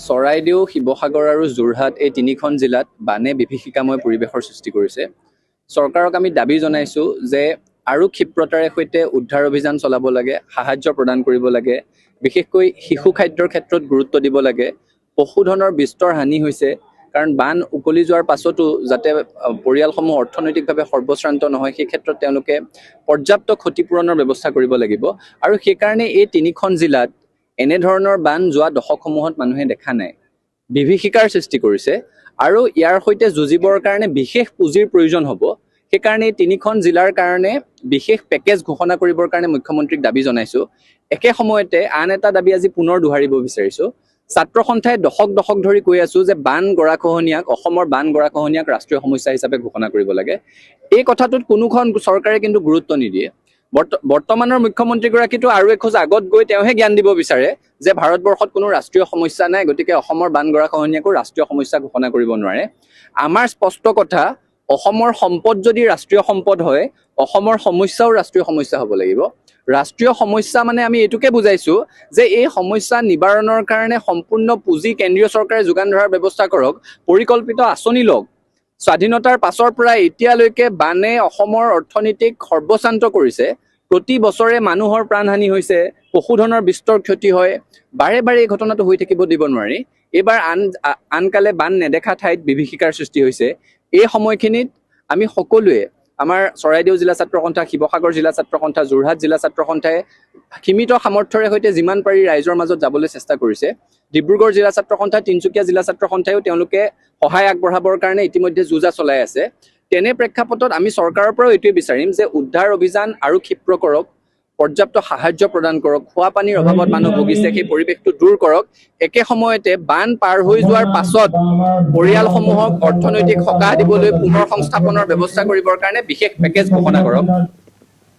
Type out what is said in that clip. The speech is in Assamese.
চৰাইদেউ, শিৱসাগৰ আৰু যোৰহাট এই তিনিখন জিলাত বানে বিভীষিকাময় পৰিৱেশৰ সৃষ্টি কৰিছে। চৰকাৰক আমি দাবী জনাইছোঁ যে আৰু ক্ষিপ্ৰতাৰে সৈতে উদ্ধাৰ অভিযান চলাব লাগে, সাহায্য প্ৰদান কৰিব লাগে, বিশেষকৈ শিশু খাদ্যৰ ক্ষেত্ৰত গুৰুত্ব দিব লাগে। পশুধনৰ বিস্তৰ হানি হৈছে, কাৰণ বান উকলি যোৱাৰ পাছতো যাতে পৰিয়ালসমূহ অৰ্থনৈতিকভাৱে সৰ্বশ্ৰান্ত নহয়, সেই ক্ষেত্ৰত তেওঁলোকে পৰ্যাপ্ত ক্ষতিপূৰণৰ ব্যৱস্থা কৰিব লাগিব। আৰু সেইকাৰণে এই তিনিখন জিলাত এনেধৰণৰ বান যোৱা দশকসমূহত মানুহে দেখা নাই। বিভীষিকাৰ সৃষ্টি কৰিছে আৰু ইয়াৰ সৈতে যুঁজিবৰ কাৰণে বিশেষ পুঁজিৰ প্ৰয়োজন হ'ব। সেইকাৰণে এই তিনিখন জিলাৰ কাৰণে বিশেষ পেকেজ ঘোষণা কৰিবৰ কাৰণে মুখ্যমন্ত্ৰীক দাবী জনাইছোঁ। একে সময়তে আন এটা দাবী আজি পুনৰ দোহাৰিব বিচাৰিছোঁ। ছাত্ৰ সন্থাই দশক ধৰি কৈ আছোঁ যে বান গৰাখহনীয়াক, অসমৰ বান গৰাখহনীয়াক ৰাষ্ট্ৰীয় সমস্যা হিচাপে ঘোষণা কৰিব লাগে। এই কথাটোত কোনোখন চৰকাৰে কিন্তু গুৰুত্ব নিদিয়ে। বৰ্তমানৰ মুখ্যমন্ত্ৰীগৰাকীটো আৰু এখোজ আগত গৈ তেওঁহে জ্ঞান দিব বিচাৰে যে ভাৰতবৰ্ষত কোনো ৰাষ্ট্ৰীয় সমস্যা নাই, গতিকে অসমৰ বান গৰাখহনীয়াকো ৰাষ্ট্ৰীয় সমস্যা ঘোষণা কৰিব নোৱাৰে। আমাৰ স্পষ্ট কথা, অসমৰ সম্পদ যদি ৰাষ্ট্ৰীয় সম্পদ হয়, অসমৰ সমস্যাও ৰাষ্ট্ৰীয় সমস্যা হ'ব লাগিব। ৰাষ্ট্ৰীয় সমস্যা মানে আমি এইটোকে বুজাইছোঁ যে এই সমস্যা নিবাৰণৰ কাৰণে সম্পূৰ্ণ পুঁজি কেন্দ্ৰীয় চৰকাৰে যোগান ধৰাৰ ব্যৱস্থা কৰক, পৰিকল্পিত আঁচনি লওক। স্বাধীনতাৰ পাছৰ পৰা এতিয়ালৈকে বানে অসমৰ অৰ্থনীতিক সৰ্বশ্ৰান্ত কৰিছে। প্ৰতি বছৰে মানুহৰ প্ৰাণহানি হৈছে, পশুধনৰ বিস্তৰ ক্ষতি হয়। বাৰে এই ঘটনাটো হৈ থাকিব দিব নোৱাৰি। এইবাৰ আনকালে বান নেদেখা ঠাইত বিভীষিকাৰ সৃষ্টি হৈছে। এই সময়খিনিত আমি সকলোৱে, আমাৰ চৰাইদেউ জিলা ছাত্ৰ সন্থা, শিৱসাগৰ জিলা ছাত্ৰ সন্থা, যোৰহাট জিলা ছাত্ৰ সন্থাই সীমিত সামৰ্থ্যৰে সৈতে যিমান পাৰি ৰাইজৰ মাজত যাবলৈ চেষ্টা কৰিছে। ডিব্ৰুগড় জিলা ছাত্ৰ সন্থা, তিনিচুকীয়া জিলা ছাত্ৰ সন্থাইও তেওঁলোকে সহায় আগবঢ়াবৰ কাৰণে ইতিমধ্যে যুঁজা চলাই আছে। তেনে প্ৰেক্ষাপটত আমি চৰকাৰৰ পৰাও এইটোৱে বিচাৰিম যে উদ্ধাৰ অভিযান আৰু ক্ষিপ্ৰ কৰক, পৰ্যাপ্ত সাহায্য প্ৰদান কৰক। খোৱা পানীৰ অভাৱত মানুহ ভুগিছে, সেই পৰিৱেশটো দূৰ কৰক। একে সময়তে বান পাৰ হৈ যোৱাৰ পাছত পৰিয়ালসমূহক অৰ্থনৈতিক সকাহ দিবলৈ পুনৰ সংস্থাপনৰ ব্যৱস্থা কৰিবৰ কাৰণে বিশেষ পেকেজ ঘোষণা কৰক।